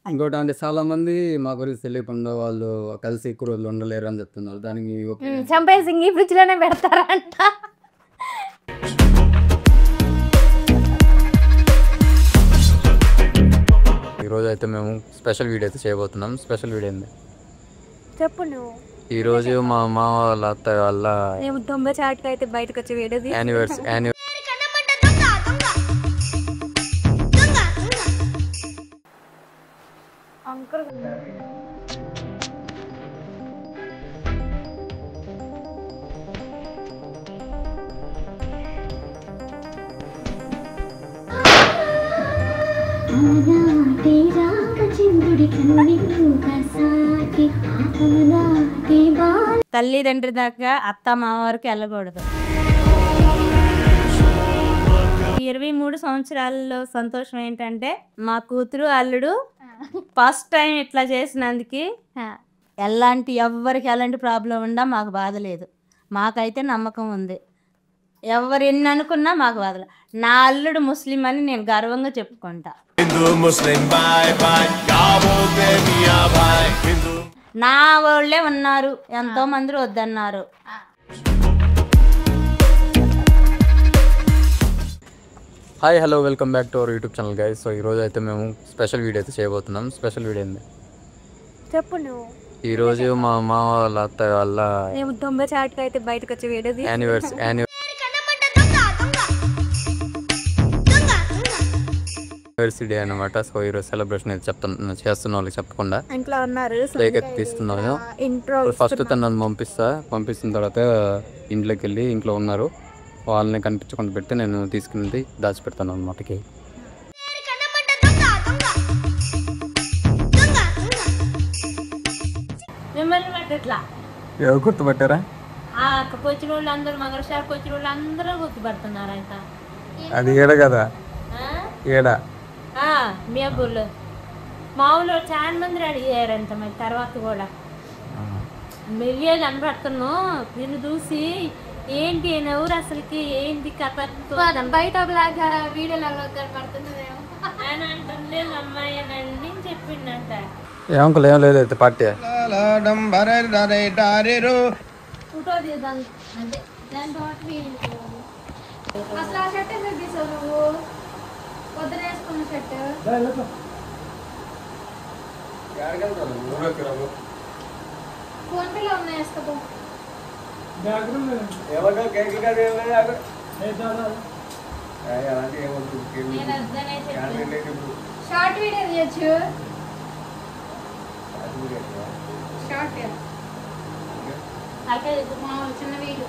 ఇంకోటి అంటే చాలా మంది మా గురించి తెలియకుండా వాళ్ళు కలిసి ఎక్కువ రోజులు ఉండలేరు అని చెప్తున్నారు. దానికి చంపేసి ఈ ఫ్రిడ్జ్ లోనే పెడతారంట. ఈరోజు అయితే మేము స్పెషల్ వీడియో అయితే చేయబోతున్నాం. స్పెషల్ వీడియో ఏంది చెప్పు నువ్వు. ఈరోజు మా అమ్మ వాళ్ళ అత్తయ్య వాళ్ళ మేము 90 చాట్కి అయితే బయటకు వచ్చే వీడియో యానివర్సరీ తల్లిదండ్రి దాకా అత్త మామ వరకు వెళ్ళకూడదు. 23 సంవత్సరాలలో సంతోషం ఏంటంటే మా కూతురు అల్లుడు ఫస్ట్ టైం ఇట్లా చేసినందుకు ఎవ్వరికి ఎలాంటి ప్రాబ్లం ఉందా మాకు బాధ లేదు. మాకైతే నమ్మకం ఉంది. ఎవరు ఎన్ని అనుకున్నా మాకు బాధ లేదు. నా అల్లుడు ముస్లిం అని నేను గర్వంగా చెప్పుకుంటా. నా వాళ్ళే ఉన్నారు, ఎంతో మంది వద్దన్నారు. Hi hello welcome back to our YouTube channel guys. So ఈరోజు అయితే మేము స్పెషల్ వీడియో అయితే చేయబోతున్నాం. స్పెషల్ వీడియో ఏంది చెప్పు నువ్వు. ఈరోజు మా అమ్మ వాళ్ళ అత్తయ్య వాళ్ళ 90 చాట్కి అయితే బయటకు వచ్చే వీడియో యానివర్సరీ డే అనమాట. సో ఈరోజు సెలబ్రేషన్ అయితే చేస్తున్న వాళ్ళకి చెప్పకుండా ఇంట్లో ఉన్నారు. తీస్తున్నాను. ఫస్ట్ తనను పంపిస్తున్న తర్వాత ఇంట్లోకి వెళ్ళి ఇంట్లో ఉన్నారు. వాళ్ళని కనిపించకుండా పెడితే నేను తీసుకుని దాచిపెడతాను అన్నమాట. మిమ్మల్ని పట్టట్లా ఎవరు గుర్తుపట్టారా? వచ్చిన వాళ్ళు అందరూ మంగళ షాప్కి వచ్చిన వాళ్ళు అందరూ గుర్తుపడుతున్నారు. అయితే అది ఏడ కదా ఏడా మీ అబ్బులు మామూలు చాలా మంది రెడీ అయ్యారంట. మరి తర్వాత కూడా మిలియన్ కనబడుతున్నావు. నిన్ను చూసి ఏంటి ఎవరు అసలుకి ఏంటి కథ బయట వీడియోలో కనబడుతున్నారేమో అని అంటుంది. అమ్మాయి అని చెప్పిండంట. ఏమంకులు ఏం లేదు అయితే పార్టీ ఫోటో తీద్దాం అంటే దాంతో అసలు ఆ షర్ట్ ఎందుకు తీసావు నువ్వు? పొద్దున వేసుకున్న షర్ట్ ఫోన్ పేలో ఉన్నాయి. వేసుకో షార్ట్ వీడియో తీయచ్చు. షార్ట్ మామూలు చిన్న వీడియో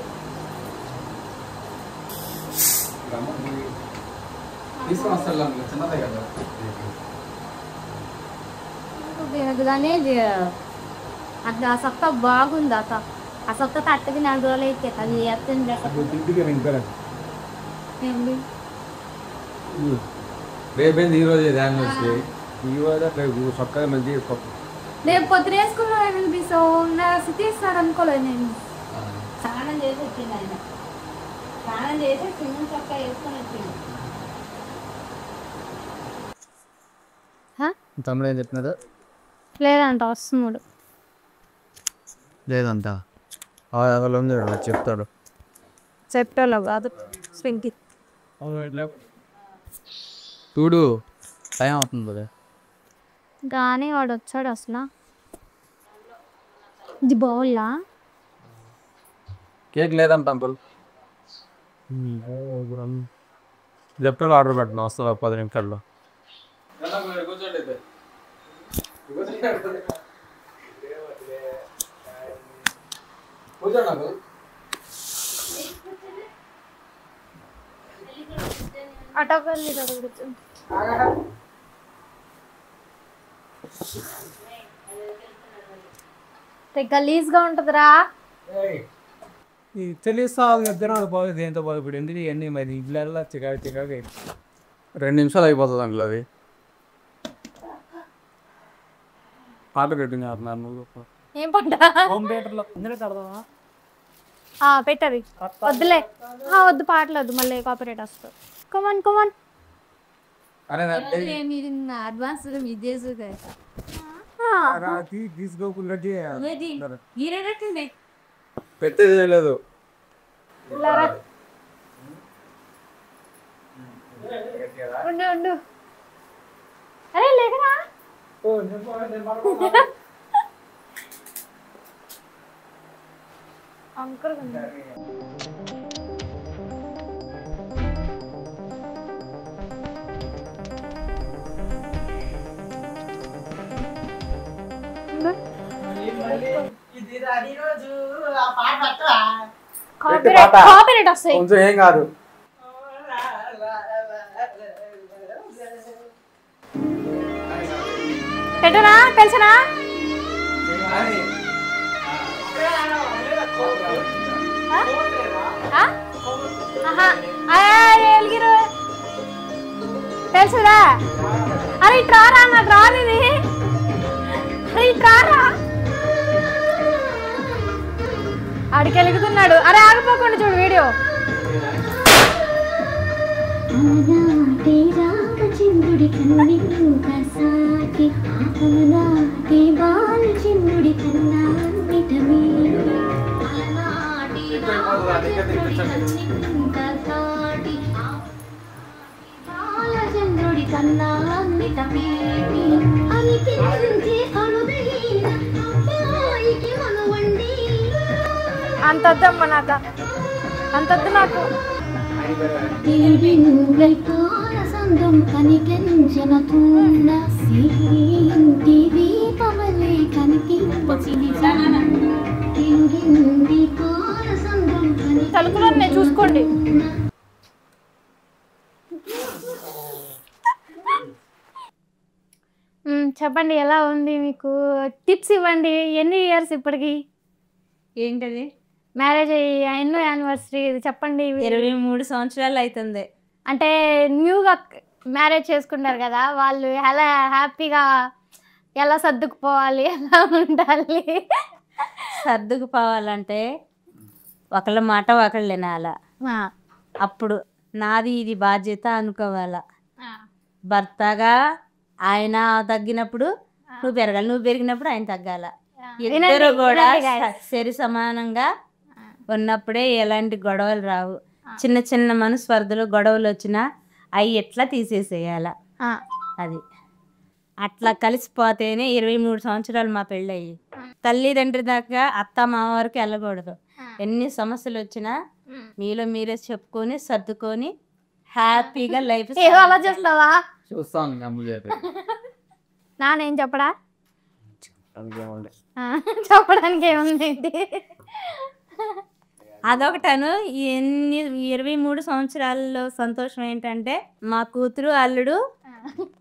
దాని అది ఆ సొక్క బాగుంది. ఆ సొక్క తట్టకి 4 రోజులు అయితే అది ఎత్తండి. రేపేంది ఈరోజు రేపు పొద్దున వేసుకున్నాను తీస్తాడు అనుకోలేదు. నేను స్నానం చేసి వచ్చింది. ఆయన స్నానం చేసి చిన్న చొక్కా వేసుకొని వచ్చింది. తమ్ముడు ఏం చెప్తున్నారు? లేదంట వస్తున్నాడు. లేదంట చెప్తాడు. చెప్పాలో కాదు స్వింకి చూడు టైం అవుతుంది కానీ వాడు వచ్చాడు. అసలు ఇది బాగులా కేక్ లేదంట అంకుల్. చెప్తాడు ఆర్డర్ పెట్టిన వస్తుంది 10 నిమిషాల్లో. అటకెళ్ళి గలీజ్గా ఉంటుందిరా. తెలియస్తా బాగుంది. ఎంతో బాగుపడింది ఇవన్నీ. మరి ఇళ్ళల్లో చికాకు 2 నిమిషాలు అయిపోతుంది అంకుల్. అది పాట పెట్టినారు. ఏం పంట హోమ్ థియేటర్లో ఇందులో కడదామా? పెట్టవి వద్దులే. వద్దు పాటలు వద్దు, మళ్ళీ కాపీరైట్ వస్తుంది. కమాన్ అడ్వాన్స్ ఇది చేసు తీసుకోకుండా పెట్టేది లేదు. ఉండు అరే లేకనా అంకర్ కాపీరైట్ వస్తాయి. కొంచెం ఏం కాదు. పెట్టనా తెలుసనా ఎలిగిరు తెలుసుదా? అరే ఇట్రారా నాకు రాదు ఇది. అరే ఇట్రారా ఆడికి వెలుగుతున్నాడు. అరే ఆగిపోకుండా చూడు వీడియో. అంతొద్దమ్మ నాకు అంతొద్దు నాకు. తలుపులో చూసుకోండి. చెప్పండి ఎలా ఉంది మీకు? టిప్స్ ఇవ్వండి. ఎన్ని ఇయర్స్ ఇప్పటికి? ఏంటది మ్యారేజ్ ఎన్నో యానివర్సరీ చెప్పండి. 23 సంవత్సరాలు అవుతుంది. అంటే న్యూగా మ్యారేజ్ చేసుకుంటారు కదా, వాళ్ళు ఎలా హ్యాపీగా ఎలా సర్దుకుపోవాలి, ఎలా ఉండాలి? సర్దుకుపోవాలంటే ఒకళ్ళ మాట ఒకళ్ళు వినాలా. అప్పుడు నాది ఇది బాధ్యత అనుకోవాలా. భర్తగా ఆయన తగ్గినప్పుడు నువ్వు పెరగాలి, నువ్వు పెరిగినప్పుడు ఆయన తగ్గాల. ఇద్దరు కూడా సరి సమానంగా ఉన్నప్పుడే ఎలాంటి గొడవలు రావు. చిన్న చిన్న మనస్పర్ధలు గొడవలు వచ్చినా అవి ఎట్లా తీసేసేయాల. అది అట్లా కలిసిపోతేనే 23 సంవత్సరాలు మా పెళ్ళయ్యి. తల్లిదండ్రి దాకా అత్త మామ వరకు వెళ్ళకూడదు. ఎన్ని సమస్యలు వచ్చినా మీలో మీరే చెప్పుకొని సర్దుకొని హ్యాపీగా లైఫ్. అలా చేస్తావా? చూస్తాను. నానేం చెప్పడా? చెప్పడానికి ఏముంది? అదొకటను. ఎన్ని 23 సంవత్సరాల్లో సంతోషం ఏంటంటే మా కూతురు అల్లుడు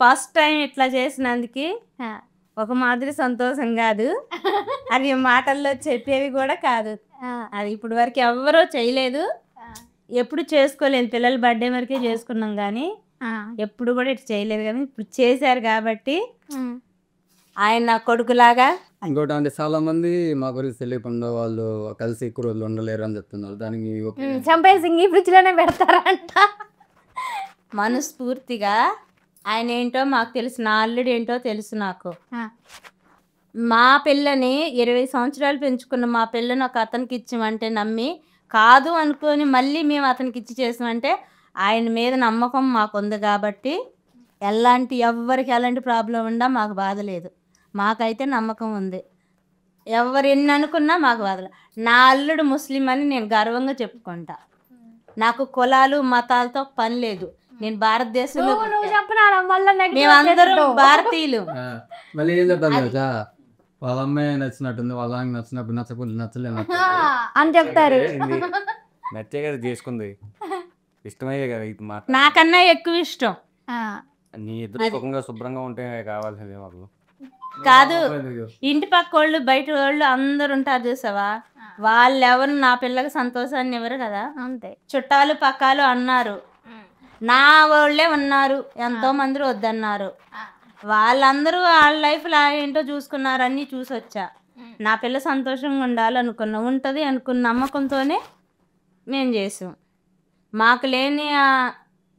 ఫస్ట్ టైం ఇట్లా చేసినందుకు ఒక మాదిరి సంతోషం కాదు. అది మాటల్లో చెప్పేవి కూడా కాదు. అది ఇప్పుడు వరకు ఎవరో చేయలేదు, ఎప్పుడు చేసుకోలేదు. పిల్లల బర్త్డే వరకే చేసుకున్నాం కానీ ఎప్పుడు కూడా ఇట్లా చేయలేదు. కానీ ఇప్పుడు చేశారు కాబట్టి ఆయన నా కొడుకులాగా. ఇంకోటి అంటే చాలా మంది మా గురించి తెలియకుండా వాళ్ళు కలిసి ఎక్కువ రోజులు ఉండలేరు అని చెప్తున్నారు. దానికి చంపేసి ఈ ఫ్రిడ్జ్ లోనే పెడతారంట. మనస్ఫూర్తిగా ఆయన ఏంటో మాకు తెలుసు, నా అల్లుడు ఏంటో తెలుసు నాకు. మా పిల్లని 20 సంవత్సరాలు పెంచుకున్న మా పిల్లని ఒక అతనికి ఇచ్చామంటే నమ్మి కాదు అనుకొని మళ్ళీ మేము అతనికి ఇచ్చి చేసామంటే ఆయన మీద నమ్మకం మాకు ఉంది కాబట్టి ఎవరికి ఎలాంటి ప్రాబ్లం ఉండా మాకు బాధ లేదు. మాకైతే నమ్మకం ఉంది. ఎవరు ఎన్ని అనుకున్నా మాకు బాధ. నా అల్లుడు ముస్లిం అని నేను గర్వంగా చెప్పుకుంటా. నాకు కులాలు మతాలతో పని లేదు. నేను భారతదేశంలో మేమందరం భారతీయులు. మళ్ళీ ఏం చెప్తాను తెలుసా, వాళ్ళ అమ్మాయి నచ్చినట్టుంది, వాళ్ళ ఆయన నచ్చినప్పుడు నచ్చకుండా నచ్చలేదు అని చెప్తారు. నచ్చే కదా చేసుకుంది, ఇష్టమయ్యే కదా. నాకన్నా ఎక్కువ ఇష్టం. నీ ఇద్దరు సుఖంగా శుభ్రంగా ఉంటే కావాల్సింది మాకు కాదు. ఇంటి పక్క వాళ్ళు బయట వాళ్ళు అందరు ఉంటారు చూసావా, వాళ్ళెవరు నా పిల్లకి సంతోషాన్ని ఇవ్వరు కదా. అంతే. చుట్టాలు పక్కాలు అన్నారు, నా వాళ్ళే ఉన్నారు, ఎంతో మంది వద్దన్నారు. వాళ్ళందరూ వాళ్ళ లైఫ్లో ఏంటో చూసుకున్నారు, అన్నీ చూసి వచ్చా. నా పిల్ల సంతోషంగా ఉండాలనుకున్నా, ఉంటుంది అనుకున్న నమ్మకంతోనే మేము చేసాం. మాకు లేని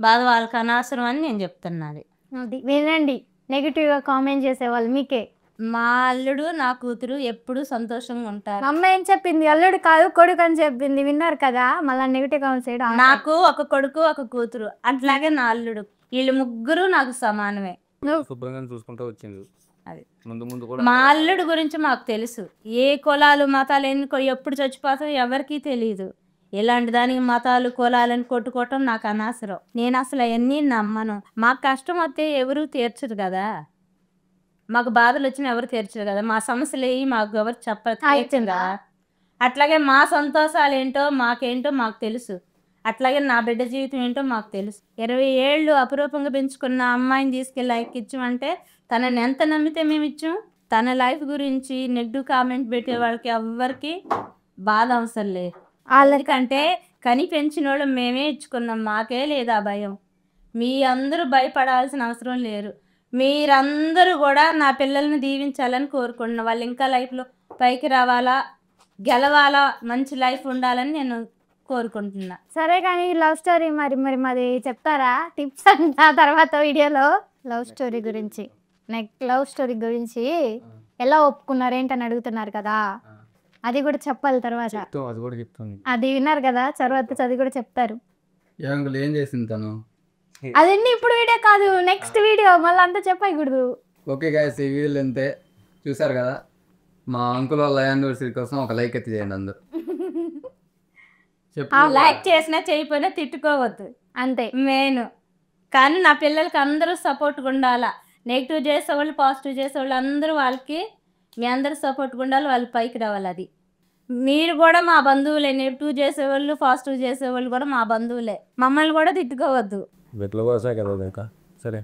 బాధ వాళ్ళకి అనవసరం అని నేను చెప్తున్నది. అది వినండి, నెగిటివ్గా కామెంట్ చేసేవాళ్ళు మీకే. మా అల్లుడు నా కూతురు ఎప్పుడు సంతోషంగా ఉంటారు. మా అమ్మ ఏం చెప్పింది? అల్లుడు కాదు కొడుకు అని చెప్పింది, విన్నారు కదా? మళ్ళీ నెగిటివ్ కామెంట్ చేయడం నాకు ఒక కొడుకు ఒక కూతురు, అట్లాగే నా అల్లుడు, వీళ్ళు ముగ్గురు నాకు సమానమే. శుభ్రంగా చూసుకుంటూ వచ్చింది. అది ముందు ముందు కూడా మా అల్లుడు గురించి మాకు తెలుసు. ఏ కులాలు మతాలు ఎన్నుకో ఎప్పుడు చచ్చిపోతాయో ఎవరికీ తెలియదు. ఇలాంటి దానికి మతాలు కులాలని కొట్టుకోవటం నాకు అనవసరం. నేను అసలు అవన్నీ నమ్మను. మాకు కష్టం వస్తే ఎవరు తీర్చరు కదా, మాకు బాధలు వచ్చినా ఎవరు తీర్చరు కదా, మా సమస్యలు ఏవి మాకు ఎవరు తీర్చరా. అట్లాగే మా సంతోషాలు ఏంటో మాకేంటో మాకు తెలుసు. అట్లాగే నా బిడ్డ జీవితం ఏంటో మాకు తెలుసు. 20 ఏళ్ళు అపురూపంగా పెంచుకున్న అమ్మాయిని తీసుకెళ్ళి లైక్ ఇచ్చామంటే తనని ఎంత నమ్మితే మేము ఇచ్చాం. తన లైఫ్ గురించి నెగిటివ్ కామెంట్ పెట్టే వాళ్ళకి ఎవ్వరికి బాధ అవసరం లేదు. ఎందుకంటే కని పెంచిన వాళ్ళు మేమే ఇచ్చుకున్నాం, మాకే లేదా భయం. మీ అందరూ భయపడాల్సిన అవసరం లేరు. మీరందరూ కూడా నా పిల్లల్ని దీవించాలని కోరుకుంటున్నా. వాళ్ళు ఇంకా లైఫ్లో పైకి రావాలా, గెలవాలా, మంచి లైఫ్ ఉండాలని నేను కోరుకుంటున్నా. సరే కానీ లవ్ స్టోరీ మరి మరి మాది చెప్తారా టిప్స్ అంట తర్వాత వీడియోలో? లవ్ స్టోరీ గురించి, నెక్స్ట్ లవ్ స్టోరీ గురించి ఎలా ఒప్పుకున్నారు ఏంటని అడుగుతున్నారు కదా, అది కూడా చెప్పాలి తర్వాత. అది కూడా చెప్తాను. అది విన్నారు కదా, తర్వాత అది కూడా చెప్తారు. ఏం చేసింది తను? అదన్నీ ఇప్పుడు వీడియో కాదు, నెక్స్ట్ వీడియో, మళ్ళీ అంతా చెప్పకూడదు. ఓకే గైస్, ఈ వీడియోలు అంతే. చూసారు కదా, మా అంకుల్ వాళ్ళ యానివర్సరీ కోసం ఒక లైక్ ఎత్తి చేయండి అందరు. లైక్ చేసినా చేయకపోయినా తిట్టుకోవద్దు, అంతే మెయిన్. కానీ నా పిల్లలకి అందరూ సపోర్ట్గా ఉండాలా. నెగిటివ్ చేసేవాళ్ళు పాజిటివ్ చేసేవాళ్ళు అందరూ వాళ్ళకి మీ అందరూ సపోర్ట్గా ఉండాలి, వాళ్ళు పైకి రావాలి. అది మీరు కూడా మా బంధువులే. నెగిటివ్ చేసేవాళ్ళు పాజిటివ్ చేసేవాళ్ళు కూడా మా బంధువులే. మమ్మల్ని కూడా తిట్టుకోవద్దు. సరే.